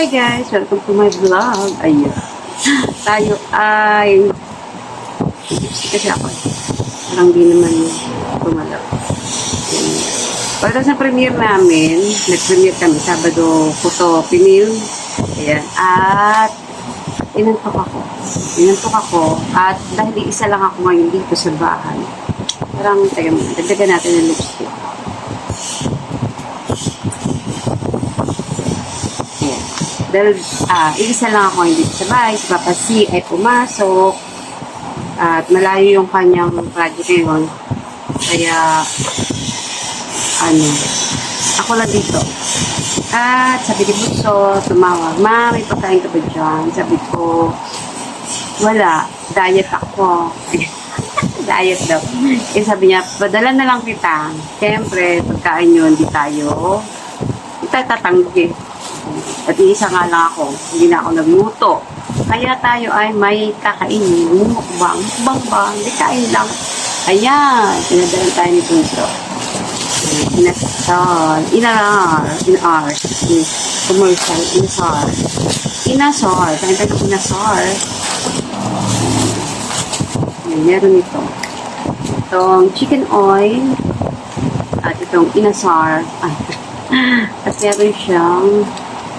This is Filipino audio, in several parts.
Hi guys! Welcome to my vlog. Ayun. Tayo ay... Kasi ako. Parang di naman tumalap. Pagkatapos ng premiere namin, nag-premiere kami Sabado Puto Pinil. Ayan. At inantok ako. At dahil isa lang ako ngayon dito sa bahay. Parang, tayo mo, dagdagan natin ng lipstick. Dahil isa lang ako hindi sa bahay, si Papa C ay pumasok at malayo yung kanyang project ngayon. Kaya ako lang dito. At sabi ni Bunso, tumawag, Ma, may pagkain ka ba dyan? Sabi ko, wala, diet ako. Diet daw. Eh sabi niya, padala na lang kita. Siyempre, pagkain yun, hindi tayo tatanggi. At isa nga lang ako, hindi na ako nagluto. Kaya tayo ay may kakainin. Mukbang ba? Hindi kain lang. Ayan, pinadalan tayo ni Punto. Inasar. Commercial, Inasar. Kain tayo Inasar. Meron ito. Itong chicken oil. At itong Inasar. At meron siyang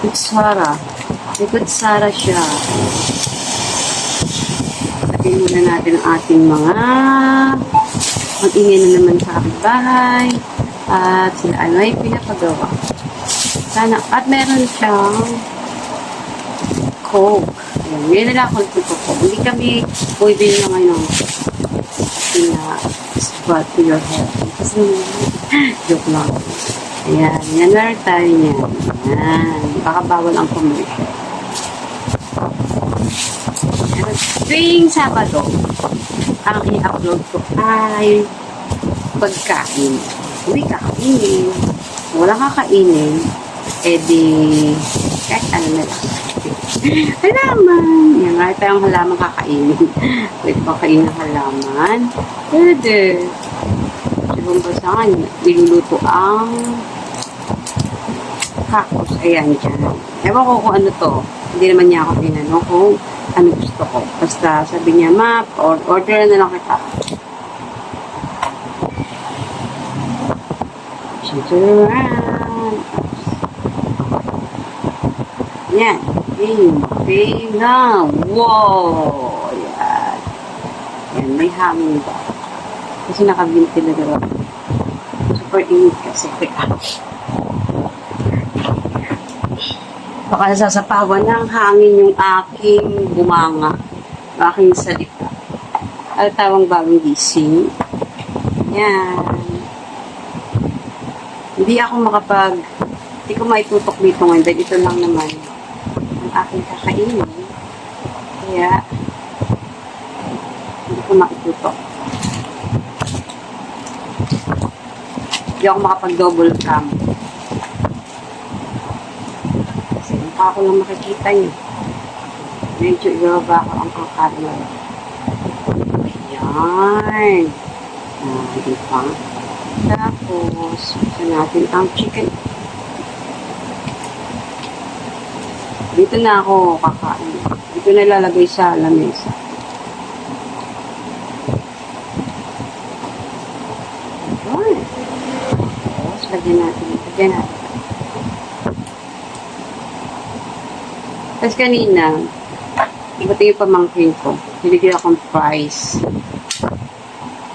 kutsara. May kutsara siya. Sabihin muna natin ang ating mga mag-ingay na naman sa kapitbahay. At sila ay pinapagawa. Sana. At meron siyang Coke. Ayan. Ngayon nila ako nagpupo. Hindi kami pwede na ngayon squat to your head. Kasi joke lang. Ayan, yan na tayo niyan. Ayan, baka bawal ang commercial. Ayan, tuwing Sabado, ang i-upload ko ay pagkain. Hindi kakainin. Wala kakainin, edi, kahit ano na lang. Halaman. Yan, kahit tayong halaman kakainin. Pwede ba kainin ng halaman? Pwede. Ibang basahan, niluluto ang cactus. Ayan, dyan. Ewan ko kung ano to. Hindi naman niya ako tinanong kung ano gusto ko. Basta sabi niya, Ma, order na lang kita. Yan. Bing na. Wow! Yan. Yan, may hangin ba? Kasi naka-ventilador ako. Super init kasi. Baka nasasapawan ng hangin yung aking bumanga. Aking salita. At tawang bagong gising. Yan. Hindi ako hindi ko maitutok dito ngayon. Dahil ito lang naman ang aking kakainin. Kaya, hindi ko maitutok. Hindi ako makapag-double cam. Kasi mukha ko lang makikita niyo. Medyo ibaba ko ang camera. Ayan. Diba? Tapos, gusto natin ang chicken. Dito na ako kakain. Dito na ilalagay sa lamesa. Lagyan natin. Tapos kanina, iba ito yung pamangkin ko. Binigyan akong price.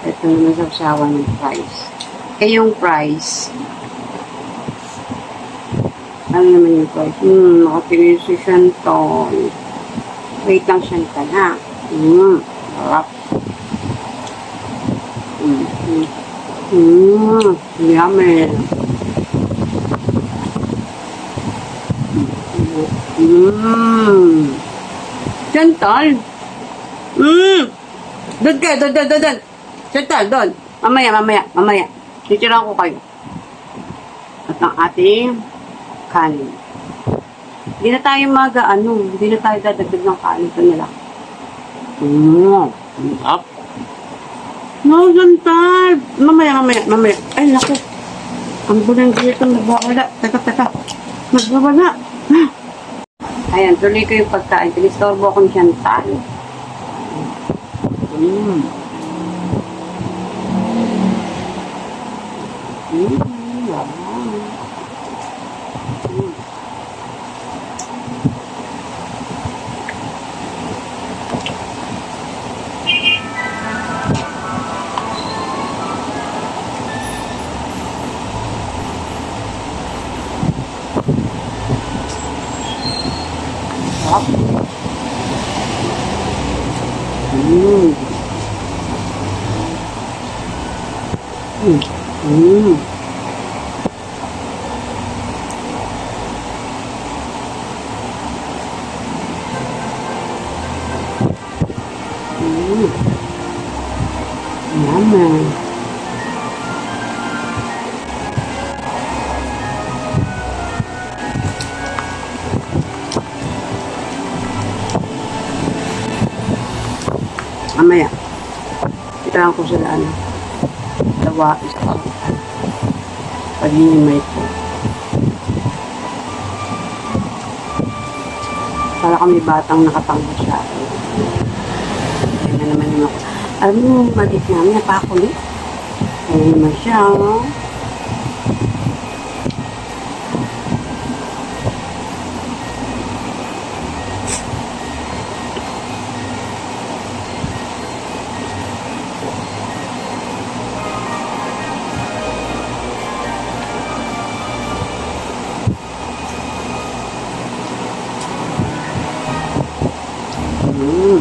Ito naman sa usawa ng price. Eh yung price, ano naman yung price? Nakapinin si Chantal. Wait lang Chantal, ha? Harap. Yummy. Chantal. Doon kayo, doon. Chantal, doon. Mamaya. Titirahan ko kayo. At ang ating kanin. Hindi na tayo hindi na tayo dadagdag ng kanin. Ito nila. Up. No, Chantal. Mamaya. Ay, naku. Ang bunang dito, nagbawala. Teka. Nagbawala. Ayan, tuloy ko yung pagkain. Pinistorbo ko ni Chantal. Mm. Wow. Sarap. Mm. Mm. Mm. Mm. Yummy. Mamaya, itaan ko sila tawa isa pag-iimay ko. Para kami batang nakatanggo siya. Kaya naman yung ako. Alam mo, malit namin, napakulit. Kaya naman siya. Mm.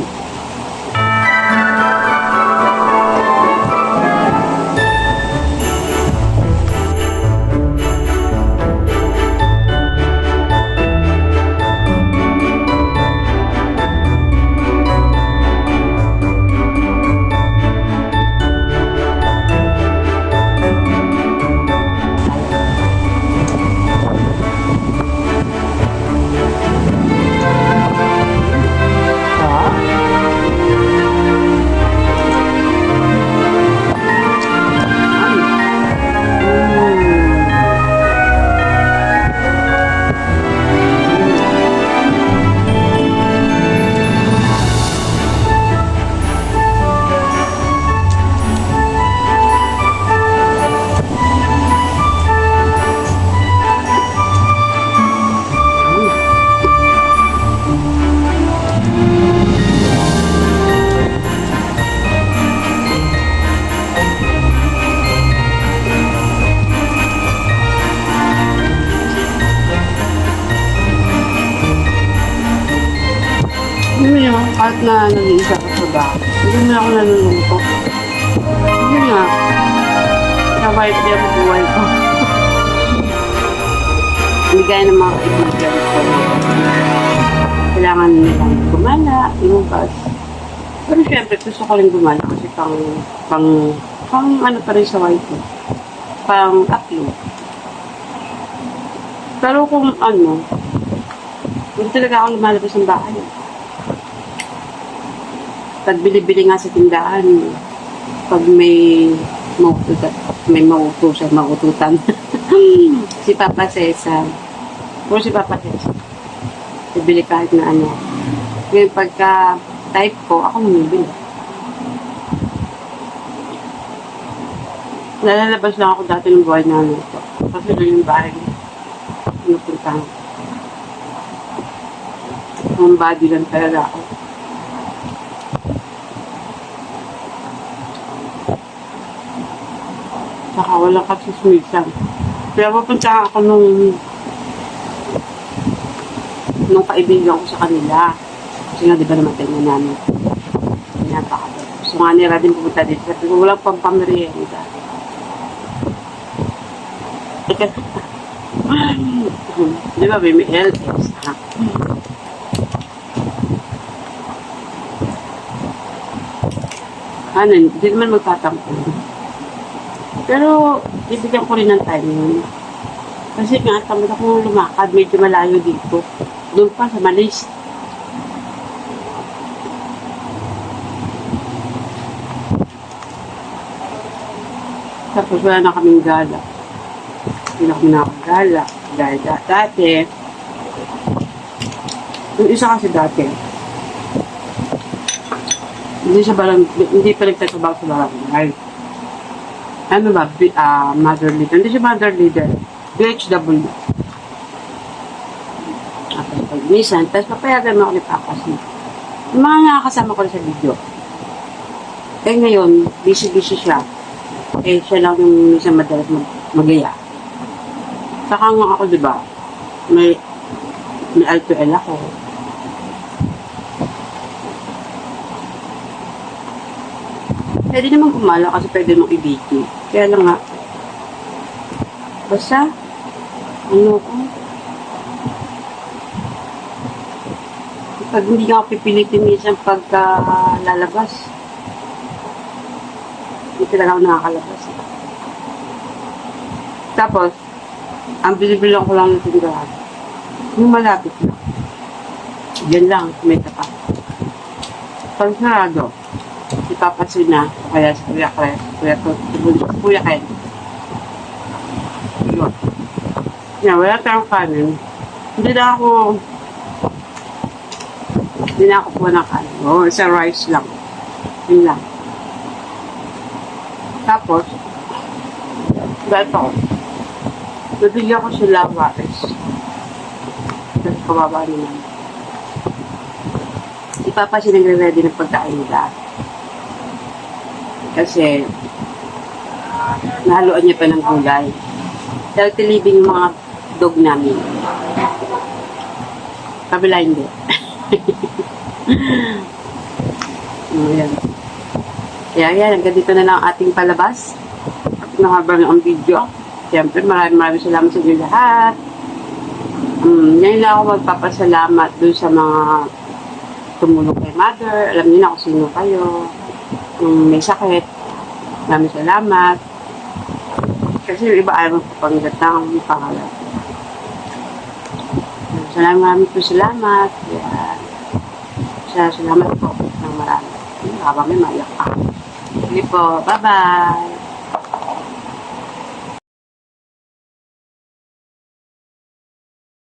Hindi mo naman, kahit na nag-iisa ko sa bahay, hindi mo ako nalulungkot. Hindi nga, survive din ang buhay ko. Hindi gaya ng mga kaibigan ko. Kailangan nilang gumala, lumabas. Pero syempre, gusto ko rin gumala kasi pang ano pa rin sa YT. Pang upload. Pero kung ano, hindi talaga ako lumalabas ng bahay. Pag bili-bili nga sa tindahan, pag may maututan. Si Papa Cesar. Puro si Papa Cesar. Bibili kahit na ano. Ngayon pagka type ko, ako bumibili. Nalalabas lang ako dati ng buhay na ano ito. Kasi doon yung bahay pinupuntahan. Ang body lang talaga ako. Saka walang katsismisan. Kaya papunta ako nung kaibigan ko sa kanila. Kasi nga, di ba namatay na namin. Pinapakabot. So nga nila din pumunta dito. Kasi walang pampamerienda. Di ba, may LS, ha? Ano, hindi naman magtatampo. Pero, ibigyan ko rin ng time yun. Kasi nga, tamad ako lumakad, medyo malayo dito. Doon pa sa Malis. Tapos wala na kaming gala. Hindi na kami nakagala. Dahil dati, Yung isa kasi dati, hindi pa nagtatrabaho sa barangay. Ano ba, mother leader. Hindi siya mother leader. BHW. Tapos pag minsan, tapos papayagan mo ako ni Papas mo. Yung mga nakakasama ko sa video. Eh ngayon, busy-busy siya. Eh siya lang yung minsan madalas mag-iya. Saka nga ako, di ba, may L2L ako. Pwede naman gumala kasi pwede mong i-BT. Kaya lang nga, basta, ano ko, pag hindi ka pipilitin minsan pagka lalabas, hindi talaga ako nakakalabas. Tapos, ang binibilang ko lang ng tindahan, yung malapit na. Yan lang, may tapat. Pag sarado, ipapasin na, kaya si Kuya Kres, Kuya Ken. Yun. Yan, wala tayong kanin. Hindi na ako po ng kanin. Oo, sa rice lang. Yun lang. Tapos, dahil ako, nabigyan ko sila rice. Kasi kababa naman. Si Papa siya nagre-ready ng pagkain nila. Kasi, nahaluan niya pa ng gulay. Dahil tilibing yung mga dog namin. Kabila hindi. Ayan. Kaya yan, hanggang dito na lang ating palabas. At nakabang ang video. Siyempre, maraming salamat sa inyo lahat. Ngayon lang ako magpapasalamat dun sa mga tumulong kay Mother. Alam niyo na kung sino kayo. Yung may sakit. Maraming salamat. Kasi yung iba ayaw magpapanggap ng pangalan. Maraming po salamat. Yan. Salamat po ng marami. Habang may mayak ako. Sige po. Bye-bye.